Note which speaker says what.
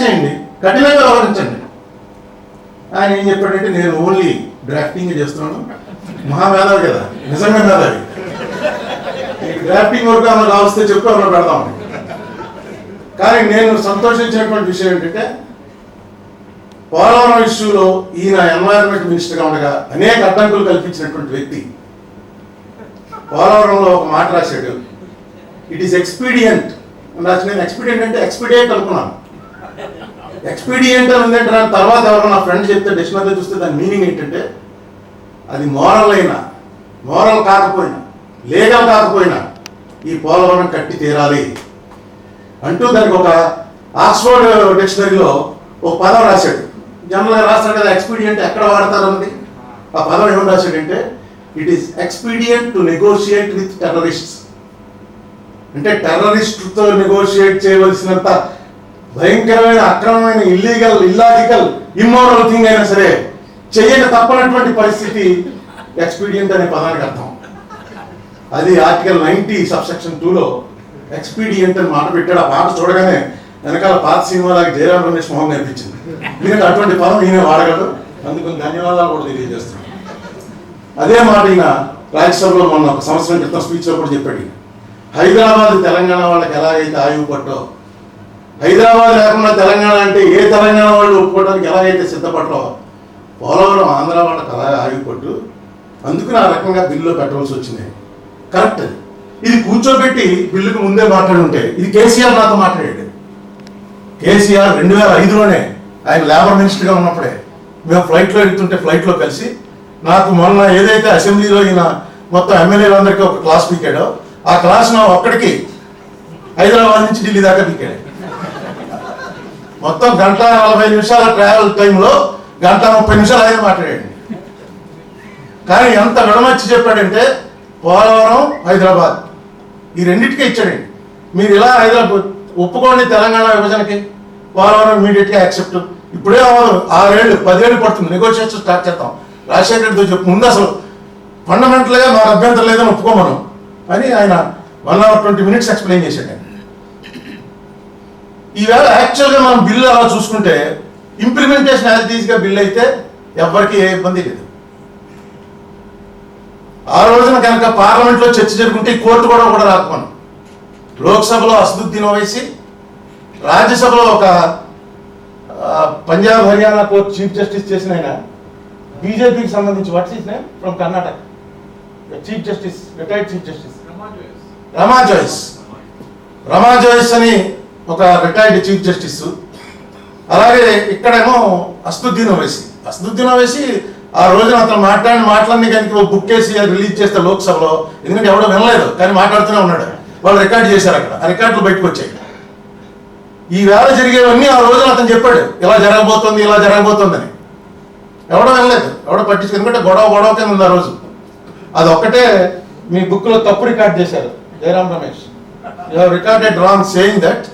Speaker 1: చేయండి, కఠినంగా వ్యవహరించండి. ఆయన ఏం చెప్పాడంటే నేను ఓన్లీ డ్రాఫ్టింగ్ చేస్తున్నాను. మహామేధావి కదా, నిజంగా మేధావి. డ్రాఫ్టింగ్ వరకు అన్న కావస్తే చెప్పి అన్న పెడదామని. కానీ నేను సంతోషించినటువంటి విషయం ఏంటంటే పోలవరం ఇష్యూలో ఈయన ఎన్వైరన్మెంట్ మినిస్టర్గా ఉండగా అనేక అడ్డంకులు కల్పించినటువంటి వ్యక్తి పోలవరంలో ఒక మాట రాశాడు, ఇట్ ఈస్ ఎక్స్పీడియంట్ రాసి. నేను ఎక్స్పీడియంట్ అంటే ఎక్స్పీడియంట్ అనుకున్నాను. ఎక్స్పీడియంట్ అని ఉందంటే తర్వాత ఎవరో నా ఫ్రెండ్ చెప్తే డిక్షనరీ చూస్తే దాని మీనింగ్ ఏంటంటే అది మోరల్ కాకపోయినా లీగల్ కాకపోయినా ఈ పోలవరం కట్టి తీరాలి అంటూ దానికి ఒక ఆక్స్ఫర్డ్ డిక్షనరీలో ఒక పదం రాశాడు. జనరల్గా రాస్తాడు కదా ఎక్స్పీడియంట్ ఎక్కడ వాడతారు అన్నది. ఆ పదం ఏమని రాశాడంటే it is expedient to negotiate with terrorists. అంటే టెర్రరిస్ట్తో నెగోషియేట్ చేయవలసినంత భయంకరమైన అక్రమమైన ఇల్లాజికల్ ఇమ్మోరల్ థింగ్ అయినా సరే చెయ్యక తప్పనటువంటి పరిస్థితి ఎక్స్పీడియంట్ అనే పదానికి అర్థం. అది ఆర్టికల్ 90 సబ్సెక్షన్ 2లో ఎక్స్పీడియంట్ అని మాట పెట్టాడు. ఆ మాట చూడగానే వెనకాల పాత సినిమాలకి జయరాం రమేష్ మొహం కనిపించింది. ఈయన అటువంటి పదం ఈయన వాడగలడు, అందుకు ధన్యవాదాలు కూడా తెలియజేస్తున్నాను. అదే మాట ఈయన రాజ్యసభలో మొన్న ఒక సంవత్సరం క్రితం స్పీచ్లో కూడా చెప్పాడు. హైదరాబాద్ తెలంగాణ వాళ్ళకి ఎలాగైతే ఆయువు పట్టో, హైదరాబాద్ లేకుండా తెలంగాణ అంటే ఏ తెలంగాణ వాళ్ళు ఒప్పుకోవడానికి ఎలాగైతే సిద్ధపడరో పోలవరం ఆంధ్ర వాళ్ళకి అలాగే ఆయువు పట్టు. అందుకు ఆ రకంగా బిల్లులో పెట్టవలసి వచ్చింది. కరెక్ట్. ఇది కూర్చోబెట్టి బిల్లుకు ముందే మాట్లాడి ఉంటే ఇది కేసీఆర్ నాతో మాట్లాడాడు. కేసీఆర్ 2005లోనే ఆయన లేబర్ మినిస్టర్గా ఉన్నప్పుడే మేము ఫ్లైట్లో వెళ్తుంటే ఫ్లైట్లో కలిసి నాకు మొన్న ఏదైతే అసెంబ్లీలో ఈయన మొత్తం ఎమ్మెల్యేలందరికీ ఒక క్లాస్ పీకాడో ఆ క్లాస్ నా ఒక్కడికి హైదరాబాద్ నుంచి ఢిల్లీ దాకా పీకాడు. మొత్తం 1:40 ట్రావెల్ టైంలో 1:30 ఆయన మాట్లాడాడు. కానీ ఎంత విడమర్చి చెప్పాడంటే పోలవరం హైదరాబాద్ ఈ రెండింటికే ఇచ్చాడండి. మీరు ఇలా హైదరాబాద్ ఒప్పుకోండి తెలంగాణ విభజనకి, పోలవరం ఇమీడియట్గా యాక్సెప్ట్. ఇప్పుడే అవ్వదు, 6 ఏళ్ళు 10 ఏళ్ళు పడుతుంది, నెగోషియేషన్ స్టార్ట్ చేద్దాం. రాజశేఖర రెడ్డితో చెప్పు ముందు అసలు ఫండమెంటల్గా మాకు అభ్యంతరం లేదని ఒప్పుకోమను అని ఆయన 1 hour 20 minutes ఎక్స్ప్లెయిన్ చేశాడు. ఈవేళ యాక్చువల్గా మనం బిల్లు అలా చూసుకుంటే ఇంప్లిమెంటేషన్ యాజ్ ఈజ్గా బిల్ అయితే ఎవరికి ఏ ఇబ్బంది లేదు. ఆ రోజున కనుక పార్లమెంట్లో చర్చ జరుగుతుంటే కోర్టు కూడా రాకపోను. లోక్సభలో అసదుద్దీన్ ఓవైసీ, రాజ్యసభలో ఒక Punjab Haryana court chief justice చేసిన ఆయన బీజేపీకి సంబంధించి what's his name from Karnataka, chief justice, retired chief justice Rama Jois అని ఒక రిటైర్డ్ చీఫ్ జస్టిస్. అలాగే ఇక్కడేమో అసదుద్దీన్ ఓవైసీ ఆ రోజున అతను మాట్లాడిన మాటలన్నీ కనుక బుక్ చేసి రిలీజ్ చేస్తే లోక్సభలో, ఎందుకంటే ఎవడో వినలేదు కానీ మాట్లాడుతూనే ఉన్నాడు, వాళ్ళు రికార్డ్ చేశారు. అక్కడ ఆ రికార్డులు బయటకు వచ్చాయి. ఈ వేళ జరిగేవన్నీ ఆ రోజున అతను చెప్పాడు ఇలా జరగబోతోందని. ఎవడో వినలేదు, ఎవడో పట్టించుకు, ఎందుకంటే గొడవ కింద ఉంది ఆ రోజు. అదొక్కటే మీ బుక్లో తప్పు రికార్డ్ చేశారు Jayaram Ramesh. You have recorded wrong saying that